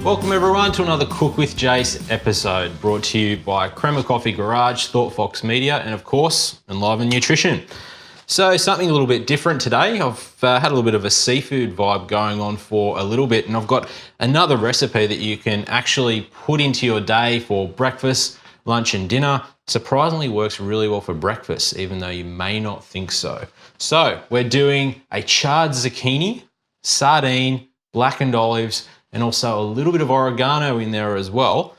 Welcome everyone to another Cook with Jase episode, brought to you by Crema Coffee Garage, Thought Fox Media, and of course, Enliven Nutrition. So something a little bit different today. I've had a little bit of a seafood vibe going on for a little bit, and I've got another recipe that you can actually put into your day for breakfast, lunch and dinner. Surprisingly works really well for breakfast, even though you may not think so. So we're doing a charred zucchini, sardine, blackened olives, and also a little bit of oregano in there as well.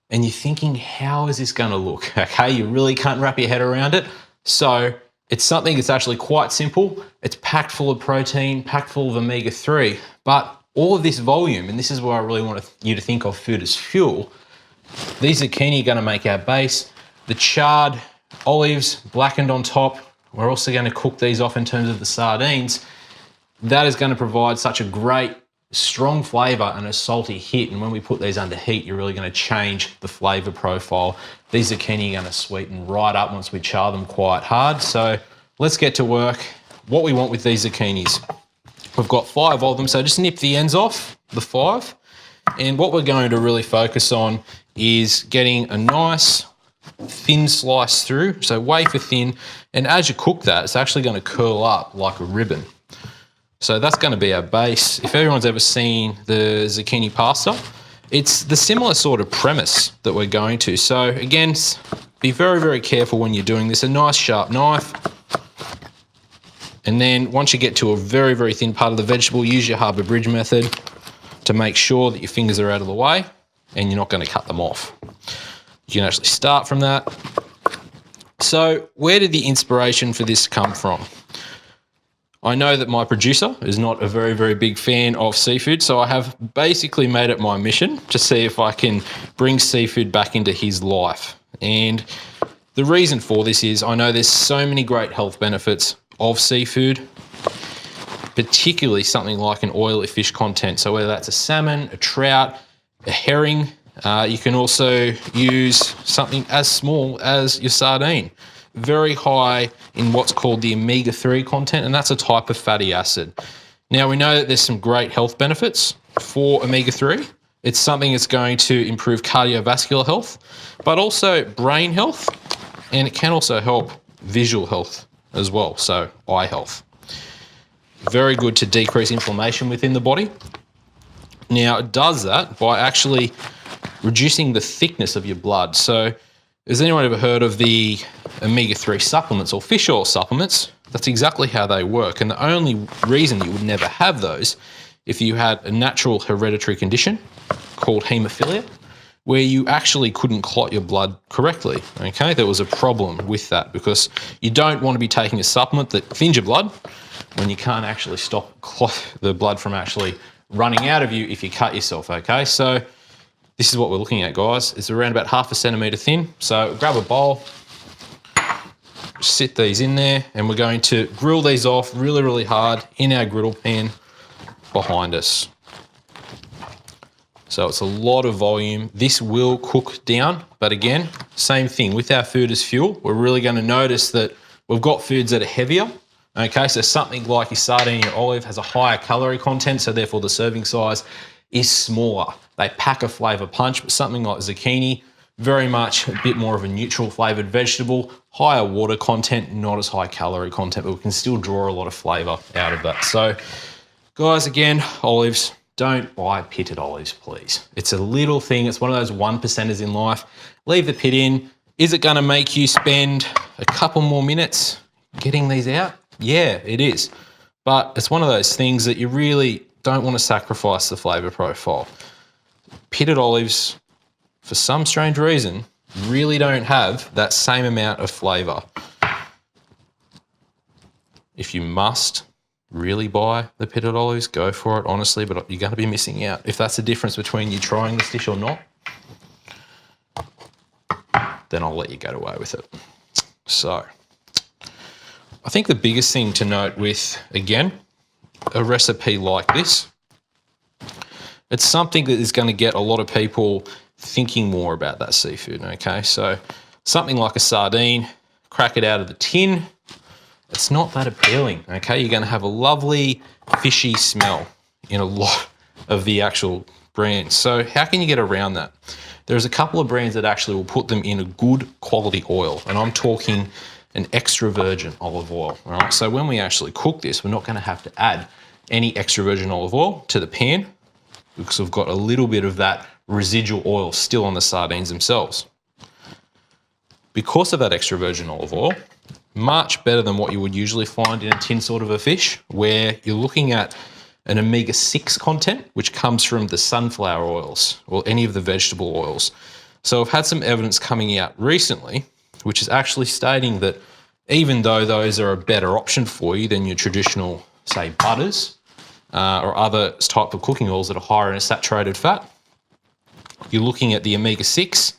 And you're thinking, how is this gonna look? Okay, you really can't wrap your head around it. So it's something that's actually quite simple. It's packed full of protein, packed full of omega-3, but all of this volume, and this is where I really want you to think of food as fuel. These zucchini are gonna make our base. The charred olives, blackened on top. We're also gonna cook these off in terms of the sardines. That is gonna provide such a great strong flavor and a salty hit, and when we put these under heat, you're really going to change the flavor profile. These zucchini are going to sweeten right up once we char them quite hard. So let's get to work. What we want with these zucchinis, we've got 5 of them, so just nip the ends off, the 5. And what we're going to really focus on is getting a nice thin slice through, so wafer thin, and as you cook that, it's actually going to curl up like a ribbon. So that's going to be our base. If everyone's ever seen the zucchini pasta, it's the similar sort of premise that we're going to. So again, be very, very careful when you're doing this. A nice sharp knife. And then once you get to a very, very thin part of the vegetable, use your Harbour Bridge method to make sure that your fingers are out of the way and you're not going to cut them off. You can actually start from that. So where did the inspiration for this come from? I know that my producer is not a very, very big fan of seafood, so I have basically made it my mission to see if I can bring seafood back into his life. And the reason for this is I know there's so many great health benefits of seafood, particularly something like an oily fish content. So whether that's a salmon, a trout, a herring, you can also use something as small as your sardine. Very high in what's called the omega-3 content, and that's a type of fatty acid. Now, we know that there's some great health benefits for omega-3. It's something that's going to improve cardiovascular health, but also brain health, and it can also help visual health as well, so eye health. Very good to decrease inflammation within the body. Now, it does that by actually reducing the thickness of your blood. So has anyone ever heard of the omega-3 supplements or fish oil supplements? That's exactly how they work. And the only reason you would never have those if you had a natural hereditary condition called haemophilia, where you actually couldn't clot your blood correctly, okay? There was a problem with that because you don't want to be taking a supplement that thins your blood when you can't actually stop the blood from actually running out of you if you cut yourself, okay? So this is what we're looking at, guys. It's around about 1/2 centimetre thin. So grab a bowl, sit these in there, and we're going to grill these off really, really hard in our griddle pan behind us. So it's a lot of volume. This will cook down, but again, same thing with our food as fuel. We're really going to notice that we've got foods that are heavier. Okay, so something like your sardine or olive has a higher calorie content, so therefore the serving size is smaller. They pack a flavour punch, but something like zucchini, very much a bit more of a neutral flavoured vegetable, higher water content, not as high calorie content, but we can still draw a lot of flavour out of that. So guys, again, olives, don't buy pitted olives, please. It's a little thing. It's one of those 1%ers in life. Leave the pit in. Is it going to make you spend a couple more minutes getting these out? Yeah, it is. But it's one of those things that you really don't want to sacrifice the flavour profile. Pitted olives, for some strange reason, really don't have that same amount of flavour. If you must really buy the pitted olives, go for it, honestly, but you're going to be missing out. If that's the difference between you trying this dish or not, then I'll let you get away with it. So I think the biggest thing to note with, again, a recipe like this, it's something that is going to get a lot of people thinking more about that seafood, okay? So something like a sardine, crack it out of the tin, it's not that appealing, okay? You're going to have a lovely fishy smell in a lot of the actual brands. So how can you get around that? There's a couple of brands that actually will put them in a good quality oil, and I'm talking an extra virgin olive oil. All right, so when we actually cook this, we're not going to have to add any extra virgin olive oil to the pan because we've got a little bit of that residual oil still on the sardines themselves. Because of that extra virgin olive oil, much better than what you would usually find in a tin sort of a fish, where you're looking at an omega-6 content, which comes from the sunflower oils or any of the vegetable oils. So I've had some evidence coming out recently, which is actually stating that even though those are a better option for you than your traditional, say, butters or other type of cooking oils that are higher in a saturated fat, you're looking at the omega-6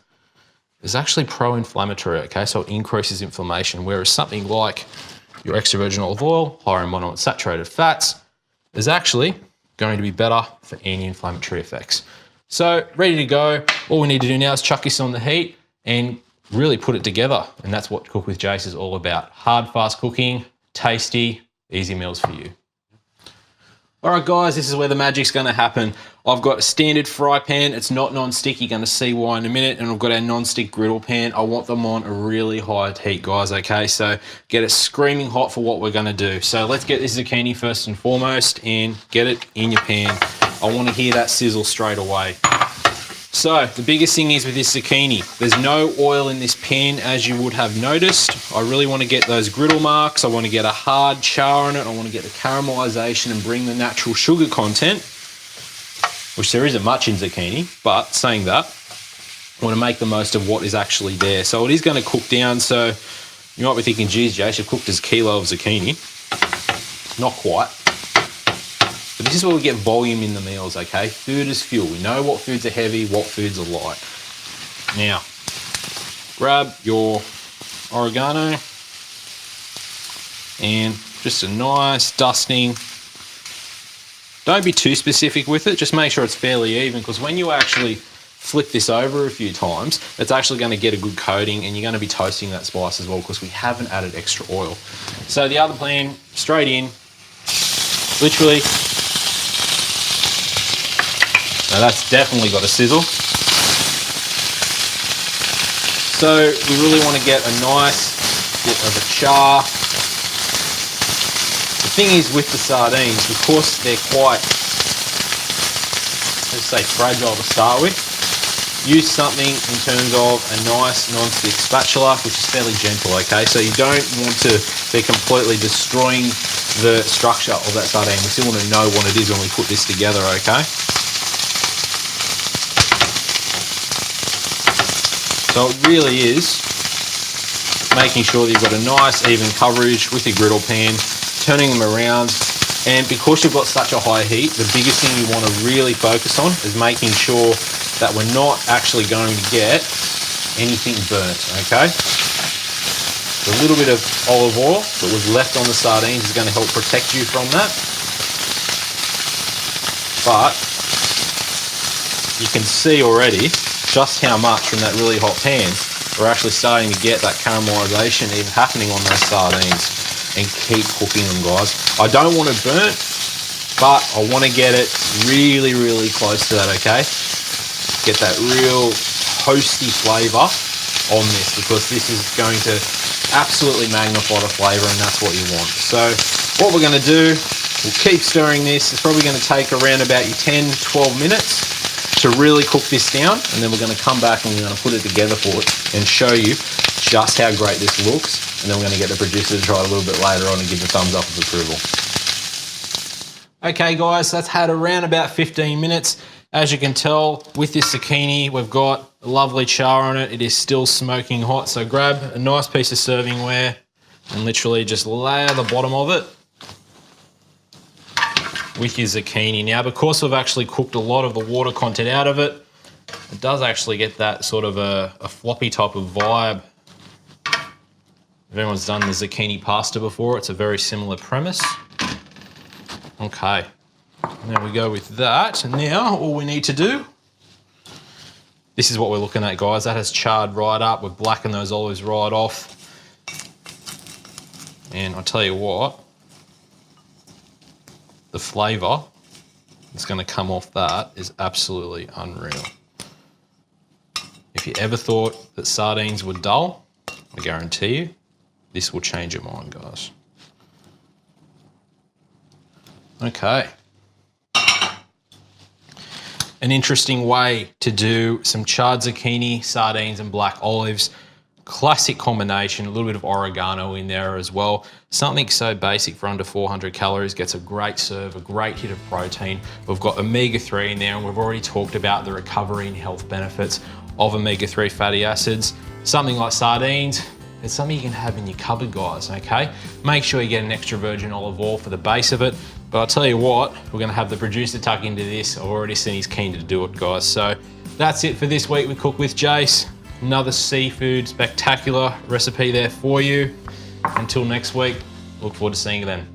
is actually pro-inflammatory, okay? So it increases inflammation, whereas something like your extra virgin olive oil, higher in monounsaturated fats, is actually going to be better for anti-inflammatory effects. So ready to go. All we need to do now is chuck this on the heat and really put it together. And that's what Cook with Jase is all about. Hard, fast cooking, tasty, easy meals for you. All right, guys, this is where the magic's going to happen. I've got a standard fry pan. It's not non-stick. You're going to see why in a minute. And I've got our non-stick griddle pan. I want them on a really high heat, guys, okay? So get it screaming hot for what we're going to do. So let's get this zucchini first and foremost and get it in your pan. I want to hear that sizzle straight away. So the biggest thing is with this zucchini, there's no oil in this pan, as you would have noticed. I really want to get those griddle marks. I want to get a hard char on it. I want to get the caramelization and bring the natural sugar content, which there isn't much in zucchini, but saying that, I want to make the most of what is actually there. So it is going to cook down. So you might be thinking, geez, Jase, you've cooked as a kilo of zucchini. Not quite. But this is where we get volume in the meals, okay? Food is fuel. We know what foods are heavy, what foods are light. Now, grab your oregano and just a nice dusting. Don't be too specific with it. Just make sure it's fairly even, because when you actually flip this over a few times, it's actually going to get a good coating, and you're going to be toasting that spice as well because we haven't added extra oil. So the other plan, straight in, literally. Now that's definitely got a sizzle. So we really want to get a nice bit of a char. The thing is with the sardines, because they're quite, let's say, fragile to start with, use something in terms of a nice non-stick spatula, which is fairly gentle, okay? So you don't want to be completely destroying the structure of that sardine. We still want to know what it is when we put this together, okay? So it really is making sure that you've got a nice even coverage with your griddle pan, turning them around. And because you've got such a high heat, the biggest thing you want to really focus on is making sure that we're not actually going to get anything burnt, okay? A little bit of olive oil that was left on the sardines is going to help protect you from that. But you can see already just how much from that really hot pan we're actually starting to get that caramelization even happening on those sardines. And keep cooking them, guys. I don't want it burnt, but I want to get it really, really close to that, okay? Get that real toasty flavour on this, because this is going to absolutely magnify the flavour, and that's what you want. So what we're going to do, we'll keep stirring this. It's probably going to take around about 10, 12 minutes to really cook this down, and then we're going to come back and we're going to put it together for it and show you just how great this looks, and then we're going to get the producer to try it a little bit later on and give the thumbs up of approval. Okay guys, that's had around about 15 minutes. As you can tell, with this zucchini, we've got a lovely char on it. It is still smoking hot, so grab a nice piece of servingware and literally just layer the bottom of it with your zucchini. Now, because we've actually cooked a lot of the water content out of it, it does actually get that sort of a floppy type of vibe. If anyone's done the zucchini pasta before, it's a very similar premise. Okay, there we go with that. And now all we need to do, this is what we're looking at, guys. That has charred right up. We've blackened those olives right off. And I'll tell you what, the flavour that's gonna come off that is absolutely unreal. If you ever thought that sardines were dull, I guarantee you, this will change your mind, guys. Okay. An interesting way to do some charred zucchini, sardines, and black olives. Classic combination, a little bit of oregano in there as well. Something so basic for under 400 calories, gets a great serve, a great hit of protein. We've got omega-3 in there, and we've already talked about the recovery and health benefits of omega-3 fatty acids. Something like sardines, it's something you can have in your cupboard, guys, okay? Make sure you get an extra virgin olive oil for the base of it. But I'll tell you what, we're gonna have the producer tuck into this. I've already seen he's keen to do it, guys. So that's it for this week with Cook with Jase. Another seafood spectacular recipe there for you. Until next week, look forward to seeing you then.